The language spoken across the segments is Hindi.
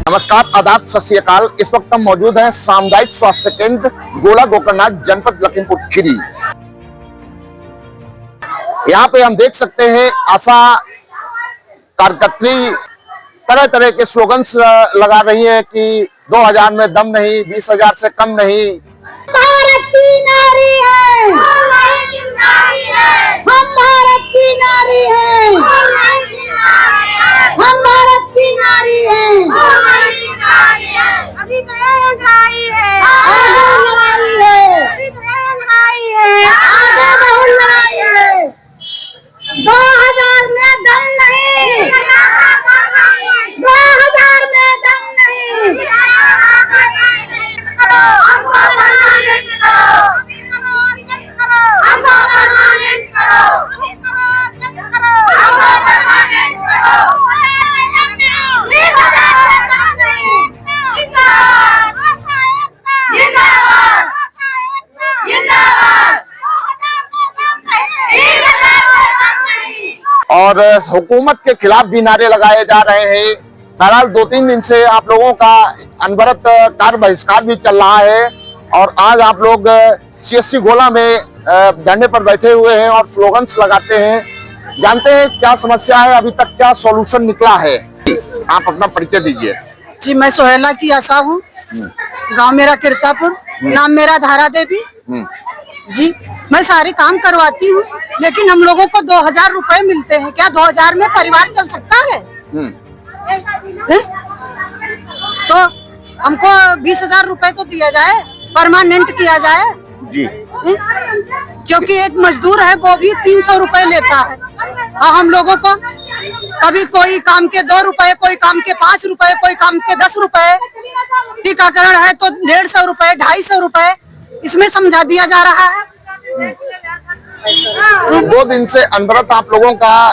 नमस्कार, आदाब, सत श्री अकाल। इस वक्त हम मौजूद हैं सामुदायिक स्वास्थ्य केंद्र गोला गोकर्णनाथ, जनपद लखीमपुर खीरी। यहाँ पे हम देख सकते हैं आशा कार्यकर्त्री तरह तरह के स्लोगन्स लगा रही है कि 2000 में दम नहीं, 20,000 से कम नहीं। भारत की नारी है, हम भारत की नारी है, हम भारत की नारी है। अभी तो एक लड़ाई है, अभी तो एक लड़ाई है, आगे बहुत लड़ाई है। 2000 में दम नहीं, 2000 में दम नहीं। और हुकूमत के खिलाफ भी नारे लगाए जा रहे हैं। बहरहाल 2-3 दिन से आप लोगों का अनवरत कार्य बहिष्कार भी चल रहा है और आज आप लोग CSC गोला में धरने पर बैठे हुए हैं और स्लोगन्स लगाते हैं। जानते हैं क्या समस्या है, अभी तक क्या सॉल्यूशन निकला है। आप अपना परिचय दीजिए। जी, मैं सोहेला की आशा हूँ, गांव मेरा किरतापुर, नाम मेरा धारा देवी। जी, मैं सारे काम करवाती हूँ, लेकिन हम लोगों को 2000 रुपए मिलते हैं। क्या 2000 में परिवार चल सकता है? तो हमको 20,000 रुपए तो दिया जाए, परमानेंट किया जाए जी। क्योंकि एक मजदूर है वो भी 300 रुपए लेता है और हम लोगों को कभी कोई काम के 2 रुपए, कोई काम के 5 रुपए, कोई काम के 10 रुपए, टीकाकरण है तो 150 रुपए, 250 रुपए इसमें समझा दिया जा रहा है। 2 दिन से अनवरत आप लोगों का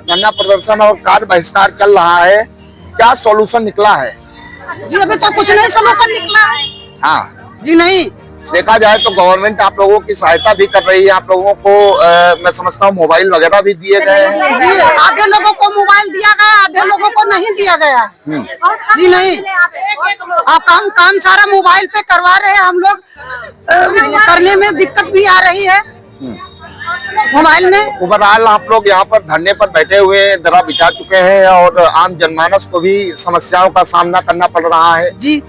धरना प्रदर्शन और कार्य बहिष्कार चल रहा है, क्या सॉल्यूशन निकला है? जी, अभी तो कुछ नहीं सॉल्यूशन निकला है। हाँ जी नहीं, देखा जाए तो गवर्नमेंट आप लोगों की सहायता भी कर रही है। आप लोगों को मैं समझता हूँ मोबाइल वगैरह भी दिए गए हैं। जी, आधे लोगों को मोबाइल दिया गया, आधे लोगों को नहीं दिया गया। जी नहीं, आप काम सारा मोबाइल पे करवा रहे हैं हम लोग, करने में दिक्कत भी आ रही है मोबाइल में। ओवरऑल आप लोग यहाँ पर धरने पर बैठे हुए दरा बिछा चुके हैं और आम जनमानस को भी समस्याओं का सामना करना पड़ रहा है। जी,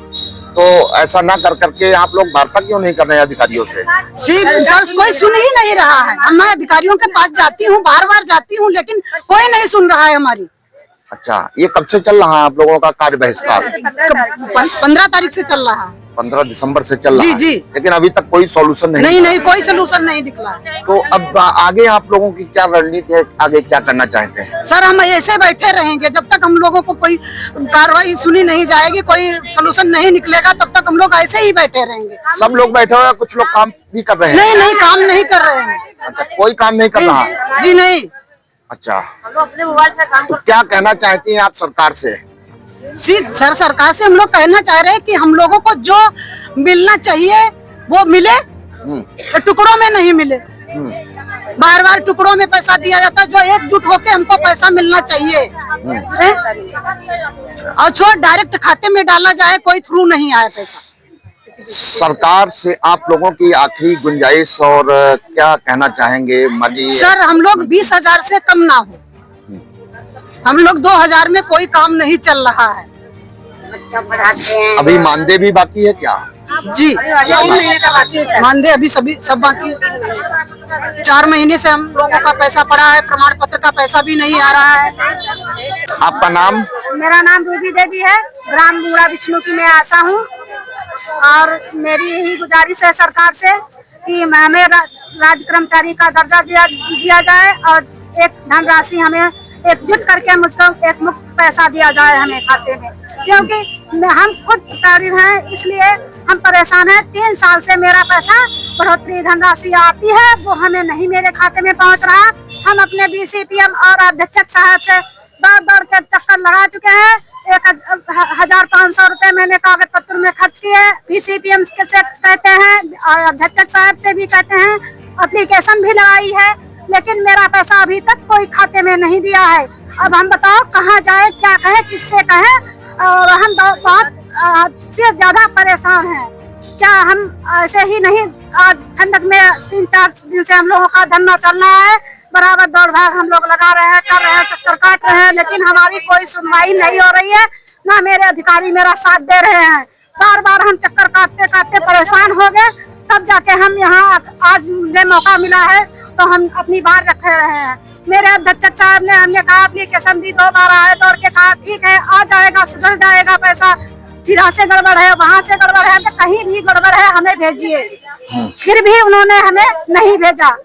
तो ऐसा ना कर करके आप लोग वार्ता क्यों नहीं कर रहे हैं अधिकारियों से? जी सर, कोई सुन ही नहीं रहा है। मैं अधिकारियों के पास जाती हूँ, बार बार जाती हूँ, लेकिन कोई नहीं सुन रहा है हमारी। अच्छा, ये कब से चल रहा है आप लोगों का कार्य बहिष्कार? 15 तारीख से चल रहा है। 15 दिसंबर से चल रहा है। जी। लेकिन अभी तक कोई सॉल्यूशन नहीं, कोई सलूशन नहीं निकला। तो अब आगे आप लोगों की क्या रणनीति है, आगे क्या करना चाहते हैं? सर, हम ऐसे बैठे रहेंगे जब तक हम लोगों को कोई कार्रवाई सुनी नहीं जाएगी, कोई सलूशन नहीं निकलेगा, तब तक हम लोग ऐसे ही बैठे रहेंगे। सब लोग बैठे हुए हैं, कुछ लोग काम भी कर रहे हैं? नहीं, काम नहीं कर रहे हैं। अच्छा, कोई काम नहीं कर रहा? जी नहीं। अच्छा, अपने मोबाइल से काम तो क्या कहना चाहती हैं आप सरकार से? सर, सरकार से हम लोग कहना चाह रहे हैं कि हम लोगों को जो मिलना चाहिए वो मिले, टुकड़ों में नहीं मिले। बार बार टुकड़ों में पैसा दिया जाता है, जो एकजुट होके हमको पैसा मिलना चाहिए। और छोड़ डायरेक्ट खाते में डाला जाए, कोई थ्रू नहीं आया पैसा। सरकार से आप लोगों की आखिरी गुंजाइश और क्या कहना चाहेंगे? सर, हम लोग 20,000 से कम ना हो। हम लोग 2000 में कोई काम नहीं चल रहा है। बच्चा पढ़ाते हैं। अभी मानदेय भी बाकी है क्या? जी, मानदेय अभी सब बाकी। 4 महीने से हम लोगों का पैसा पड़ा है, प्रमाण पत्र का पैसा भी नहीं आ रहा है। आपका नाम? मेरा नाम रूबी देवी है, ग्राम बूढ़ा विष्णु की मैं आशा हूँ। और मेरी यही गुजारिश है सरकार से कि हमें राज्य कर्मचारी का दर्जा दिया जाए और एक धनराशि हमें एकजुट करके मुझको एक मुफ्त पैसा दिया जाए हमें खाते में, क्योंकि हम खुद प्रताड़ित हैं, इसलिए हम परेशान हैं। 3 साल से मेरा पैसा बढ़ोतरी धनराशि आती है, वो हमें नहीं मेरे खाते में पहुंच रहा। हम अपने BCPM और अध्यक्ष साहब से दौड़ के चक्कर लगा चुके हैं। 1,500 रुपए मैंने कागज पत्र में खर्च किए। BCPM से कहते हैं और अध्यक्ष साहब से भी कहते हैं, एप्लीकेशन भी लगाई है, लेकिन मेरा पैसा अभी तक कोई खाते में नहीं दिया है। अब हम बताओ कहाँ जाए, क्या कहें, किससे कहें, और हम बहुत से ज्यादा परेशान हैं। क्या हम ऐसे ही नहीं, आज ठंडक में 3-4 दिन से हम लोगों का धरना चल रहा है, बराबर दौड़ भाग हम लोग लगा रहे हैं, कर रहे हैं, चक्कर काट रहे हैं, लेकिन हमारी कोई सुनवाई नहीं हो रही है, ना मेरे अधिकारी मेरा साथ दे रहे हैं। बार बार हम चक्कर काटते काटते परेशान हो गए, तब जाके हम यहाँ आज मुझे मौका मिला है तो हम अपनी बात रख रहे हैं। मेरे अध्यक्ष साहब ने हमने कहा एप्लीकेशन दी, 2 बार आए, दौड़ के कहा ठीक है आ जाएगा, सुधर जाएगा पैसा, चिरा से गड़बड़ है, वहाँ से गड़बड़ है, तो कहीं भी गड़बड़ है हमें भेजिए। फिर भी उन्होंने हमें नहीं भेजा।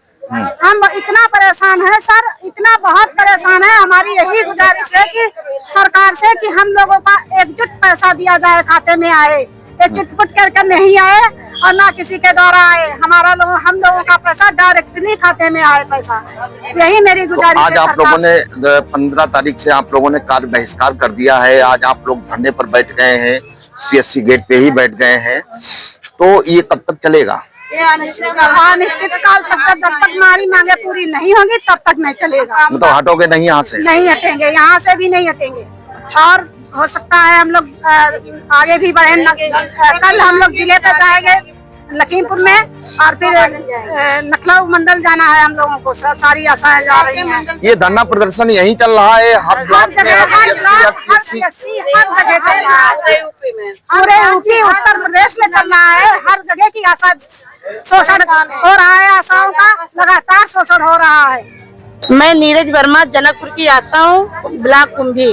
हम इतना परेशान है सर, इतना बहुत परेशान है। हमारी यही गुजारिश है कि सरकार से कि हम लोगों का एकजुट पैसा दिया जाए, खाते में आए, ये चिटपुट करके नहीं आए और ना किसी के द्वारा आए। हम लोगों का पैसा डायरेक्टली खाते में आए पैसा, यही मेरी गुजारिश है। आज आप लोगों ने 15 तारीख से आप लोगों ने कार्य बहिष्कार कर दिया है। आज आप लोग धरने पर बैठ गए हैं, CSC गेट पे ही बैठ गए हैं, तो ये कब तक चलेगा? अनिश्चित काल तक, जब तक हमारी मांगे पूरी नहीं होंगी तब तक नहीं चलेगा। मतलब हटोगे नहीं यहाँ से? नहीं हटेंगे, यहाँ से भी नहीं हटेंगे। और हो सकता है हम लोग आगे भी बढ़े। कल हम लोग जिले पे जाएंगे लखीमपुर में, और फिर नखलऊ मंडल जाना है हम लोगों को। सारी आशाएं जा रही हैं। ये धरना प्रदर्शन यहीं चल रहा है हर ब्लॉक में, हर जगह चल रहा है, पूरे यूपी उत्तर प्रदेश में चल रहा है। हर जगह की आशा शोषण हो रहा है, आशाओं का लगातार शोषण हो रहा है। मैं नीरज वर्मा जनकपुर की आशा हूँ, ब्लॉक कुंभी।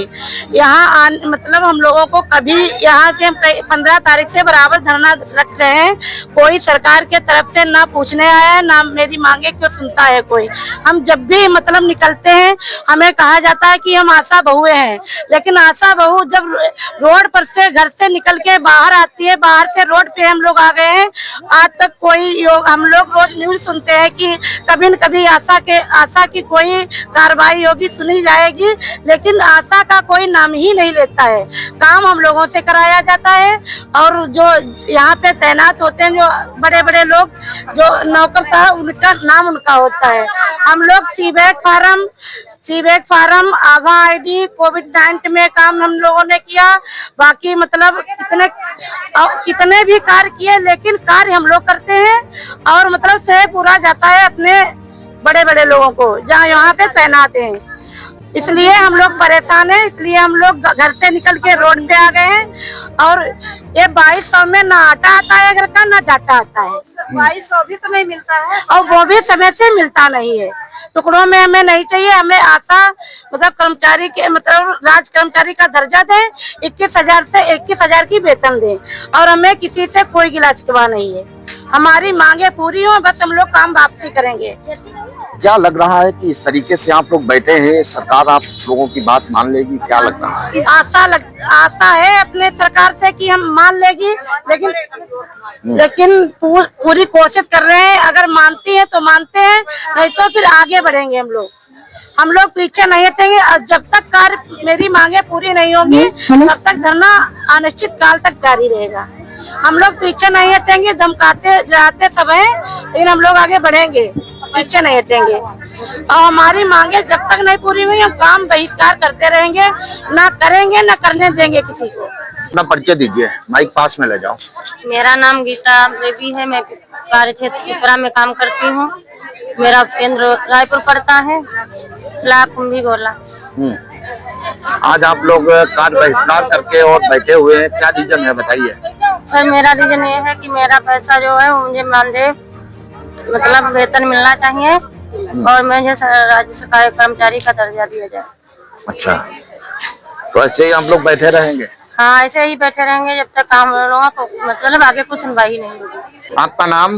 यहाँ मतलब हम लोगों को कभी यहाँ से हम 15 तारीख से बराबर धरना रख रहे हैं, कोई सरकार के तरफ से ना पूछने आया है, ना मेरी मांगे क्यों सुनता है कोई। हम जब भी मतलब निकलते हैं हमें कहा जाता है कि हम आशा बहुएं हैं, लेकिन आशा बहू जब रोड पर से घर से निकल के बाहर आती है, बाहर से रोड पे हम लोग आ गए हैं। आज तक कोई हम लोग रोज न्यूज सुनते हैं कि कभी न कभी आशा की कोई कार्रवाई होगी, सुनी जाएगी, लेकिन आशा का कोई नाम ही नहीं लेता है। काम हम लोगों से कराया जाता है, और जो यहाँ पे तैनात होते हैं जो बड़े बड़े लोग, जो नौकर साहब, उनका नाम उनका होता है। हम लोग सीबैक फार्म, आभा ID, कोविड-19 में काम हम लोगों ने किया। बाकी मतलब कितने भी कार्य किए, लेकिन कार्य हम लोग करते हैं और मतलब से पूरा जाता है अपने बड़े बड़े लोगों को जहाँ यहाँ पे तैनात हैं। इसलिए हम लोग परेशान हैं, इसलिए हम लोग घर से निकल के रोड पे आ गए हैं। और ये 2200 में ना आटा आता है घर का, ना डाटा आता है। 2200 भी तो नहीं मिलता है, और वो भी समय से मिलता नहीं है। टुकड़ों में हमें नहीं चाहिए, हमें आशा मतलब कर्मचारी के मतलब राज कर्मचारी का दर्जा दें, 21,000 से 21,000 की वेतन दें, और हमें किसी से कोई गिला शिकवा नहीं है। हमारी मांगे पूरी हो, बस हम लोग काम वापसी करेंगे। क्या लग रहा है कि इस तरीके से आप लोग बैठे हैं, सरकार आप लोगों की बात मान लेगी? क्या लग रहा है? आशा है अपने सरकार से कि हम मान लेगी, लेकिन पूरी कोशिश कर रहे हैं। अगर मानती है तो मानते हैं, नहीं तो फिर आगे बढ़ेंगे हम लोग पीछे नहीं हटेंगे। और जब तक कार्य मेरी मांगे पूरी नहीं होंगी तब तक धरना अनिश्चित काल तक जारी रहेगा। हम लोग पीछे नहीं हटेंगे, दम काटते जाते सब है, लेकिन हम लोग आगे बढ़ेंगे, पीछे नहीं हटेंगे। और हमारी मांगे जब तक नहीं पूरी हुई हम काम बहिष्कार करते रहेंगे, ना करेंगे ना करने देंगे किसी को। अपना परिचय दीजिए, माइक पास में ले जाओ। मेरा नाम गीता देवी है, मैं कार्य क्षेत्र त्रिपुरा में काम करती हूँ। मेरा केंद्र रायपुर पड़ता है, ब्लॉक कुंभी गोला। आज आप लोग कार्य बहिष्कार करके और बैठे हुए हैं, क्या रीजन है बताइए? सर मेरा रीजन ये है कि मेरा पैसा जो है वो मुझे मानदेय मतलब वेतन मिलना चाहिए, और मुझे राज्य सरकार कर्मचारी का दर्जा दिया जाए। अच्छा, तो ऐसे ही हम लोग बैठे रहेंगे? हाँ, ऐसे ही बैठे रहेंगे जब तक काम होगा, तो मतलब आगे कुछ सुनवाई नहीं होगी। आपका नाम?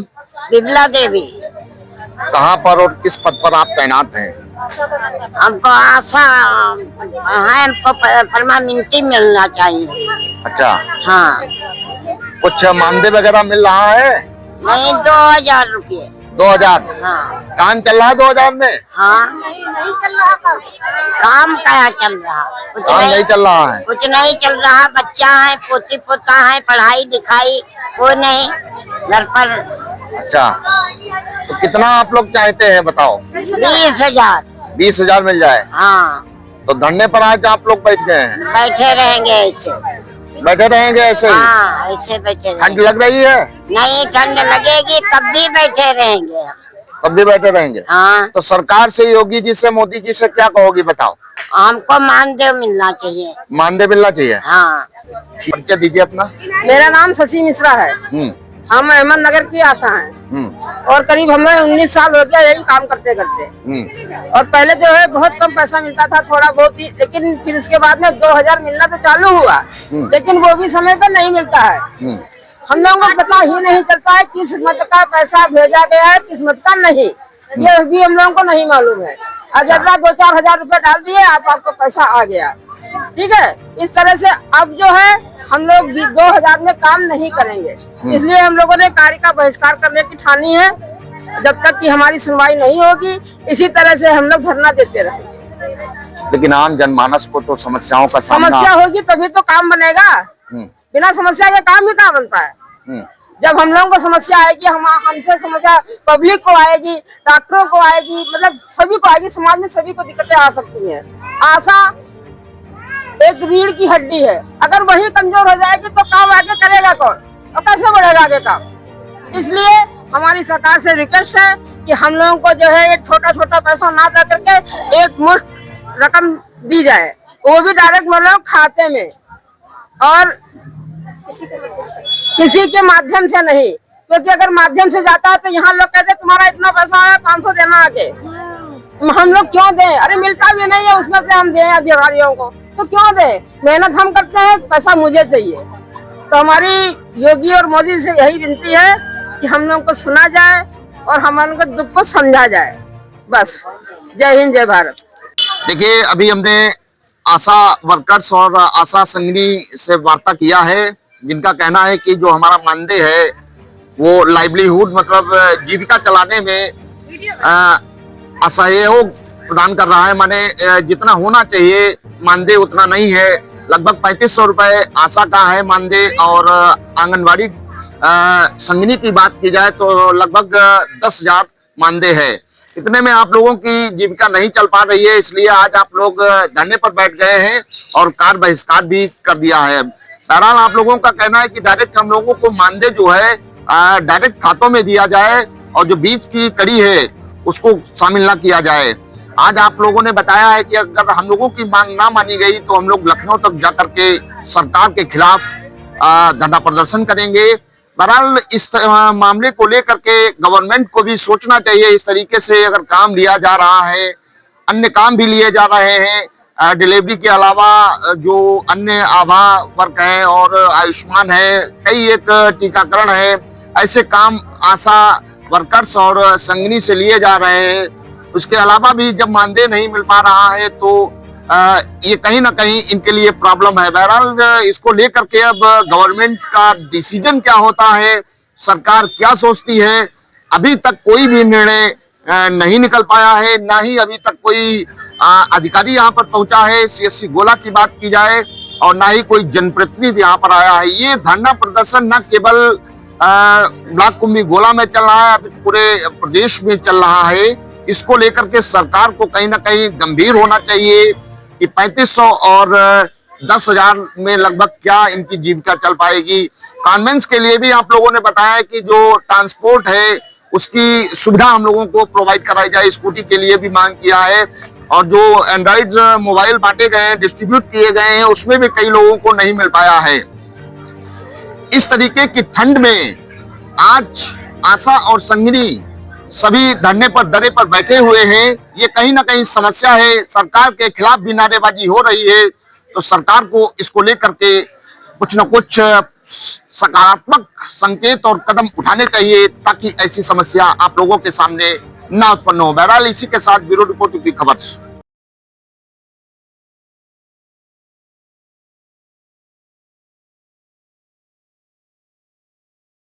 बिमला देवी। कहाँ पर और किस पद पर आप तैनात हैं? हमको आशा है, हमको परमानेंटी मिलना चाहिए। अच्छा, हाँ। कुछ मानदेय वगैरह मिल रहा है? नहीं, 2000 रुपये। 2000? हाँ। काम चल रहा है 2000 में? हाँ। नहीं चल रहा काम क्या चल रहा? काम नहीं चल रहा है? कुछ नहीं चल रहा। बच्चा है, पोती पोता है, पढ़ाई लिखाई कोई नहीं घर पर। अच्छा, तो कितना आप लोग चाहते हैं बताओ? 20,000। 20,000 मिल जाए? हाँ। तो धरने पर आज आप लोग बैठ गए हैं, बैठे रहेंगे ऐसे। बैठे रहेंगे ऐसे ही? हाँ, ऐसे बैठे ठंड लग रही है? नहीं, ठंड लगेगी तब भी बैठे रहेंगे। तब भी बैठे रहेंगे। हाँ, तो सरकार से, योगी जी से, मोदी जी से क्या कहोगी बताओ? हमको मानदेय मिलना चाहिए। मानदेय मिलना चाहिए। हाँ। परिचय दीजिए अपना। मेरा नाम शशि मिश्रा है। हम अहमदनगर की आशा हैं और करीब हमें 19 साल हो गया यही काम करते करते। और पहले जो है बहुत कम पैसा मिलता था, थोड़ा बहुत ही, लेकिन फिर उसके बाद में 2000 मिलना तो चालू हुआ, लेकिन वो भी समय पर नहीं मिलता है। हम लोगों को पता ही नहीं चलता है किस्मत का पैसा भेजा गया है, किस्मत का नहीं, ये भी हम लोगों को नहीं मालूम है। अगर 2-4 हजार रुपए डाल दिए आपको पैसा आ गया, ठीक है। इस तरह से अब जो है हम लोग 2000 में काम नहीं करेंगे, इसलिए हम लोगों ने कार्य का बहिष्कार करने की ठानी है। जब तक कि हमारी सुनवाई नहीं होगी इसी तरह से हम लोग धरना देते रहेंगे। लेकिन आम जनमानस को तो समस्याओं का समस्या होगी तभी तो काम बनेगा, बिना समस्या के काम ही कहाँ बनता है। जब हम लोगों को समस्या आएगी, हमसे समस्या पब्लिक को आएगी, डॉक्टरों को आएगी, मतलब सभी को आएगी, समाज में सभी को दिक्कतें आ सकती हैं। आशा एक रीढ़ की हड्डी है, अगर वही कमजोर हो जाएगी तो काम आगे करेगा कौन और कैसे बढ़ेगा आगे काम। इसलिए हमारी सरकार से रिक्वेस्ट है कि हम लोगों को जो है एक छोटा छोटा पैसा ना दे करके एक मुश्त रकम दी जाए, वो भी डायरेक्ट मतलब खाते में, और किसी के माध्यम से नहीं, क्योंकि अगर माध्यम से जाता है तो यहाँ लोग कहते तुम्हारा इतना पैसा आया 500 देना आगे, हम लोग क्यों दें? अरे मिलता भी नहीं है उसमें से हम दें अधिकारियों को, तो क्यों दें? मेहनत हम करते हैं, पैसा मुझे चाहिए। तो हमारी योगी और मोदी से यही विनती है कि हम लोगों को सुना जाए और हमारे को दुख को समझा जाए। बस, जय हिंद, जय भारत। देखिए, अभी हमने आशा वर्कर्स और आशा संगनी से वार्ता किया है, जिनका कहना है कि जो हमारा मानदेय है वो लाइवलीहुड मतलब जीविका चलाने में असहयोग प्रदान कर रहा है। माने जितना होना चाहिए मानदेय उतना नहीं है। लगभग 3500 रुपए आशा का है मानदेय, और आंगनवाड़ी संगनी की बात की जाए तो लगभग 10,000 मानदेय है। इतने में आप लोगों की जीविका नहीं चल पा रही है, इसलिए आज आप लोग धरने पर बैठ गए हैं और कार्य बहिष्कार भी कर दिया है। बहरहाल आप लोगों का कहना है कि डायरेक्ट हम लोगों को मानदेय जो है डायरेक्ट खातों में दिया जाए और जो बीच की कड़ी है उसको शामिल ना किया जाए। आज आप लोगों ने बताया है कि अगर हम लोगों की मांग ना मानी गई तो हम लोग लखनऊ तक जाकर के सरकार के खिलाफ धरना प्रदर्शन करेंगे। बहरहाल इस मामले को लेकर के गवर्नमेंट को भी सोचना चाहिए। इस तरीके से अगर काम लिया जा रहा है, अन्य काम भी लिए जा रहे हैं, डिलीवरी के अलावा जो अन्य आभा वर्क है और आयुष्मान है, कई एक टीकाकरण है, ऐसे काम आशा वर्कर्स और संगनी से लिए जा रहे हैं। उसके अलावा भी जब मानदेय नहीं मिल पा रहा है तो ये कहीं ना कहीं इनके लिए प्रॉब्लम है। बहरहाल इसको लेकर के अब गवर्नमेंट का डिसीजन क्या होता है, सरकार क्या सोचती है, अभी तक कोई भी निर्णय नहीं निकल पाया है, ना ही अभी तक कोई अधिकारी यहाँ पर पहुंचा है। सीएससी गोला की बात की जाए और ना ही कोई जनप्रतिनिधि यहाँ पर आया है। ये धरना प्रदर्शन न केवल ब्लॉक कुंभी गोला में चल रहा है, पूरे प्रदेश में चल रहा है। इसको लेकर के सरकार को कहीं ना कहीं गंभीर होना चाहिए कि 3500 और 10,000 में लगभग क्या इनकी जीविका चल पाएगी। कॉन्वेंट्स के लिए भी आप लोगों ने बताया कि जो ट्रांसपोर्ट है उसकी सुविधा हम लोगों को प्रोवाइड कराई जाए, स्कूटी के लिए भी मांग किया है। और जो एंड्रॉइड मोबाइल बांटे गए हैं, डिस्ट्रीब्यूट किए गए हैं, उसमें भी कई लोगों को नहीं मिल पाया है। इस तरीके की ठंड में आज आशा और संगनी सभी धरने पर दरे पर बैठे हुए हैं। ये कहीं ना कहीं समस्या है, सरकार के खिलाफ भी नारेबाजी हो रही है। तो सरकार को इसको लेकर के कुछ न कुछ सकारात्मक संकेत और कदम उठाने चाहिए ताकि ऐसी समस्या आप लोगों के सामने ना उत्पन्न हो। बहरहाल इसी के साथ ब्यूरो रिपोर्ट की खबर।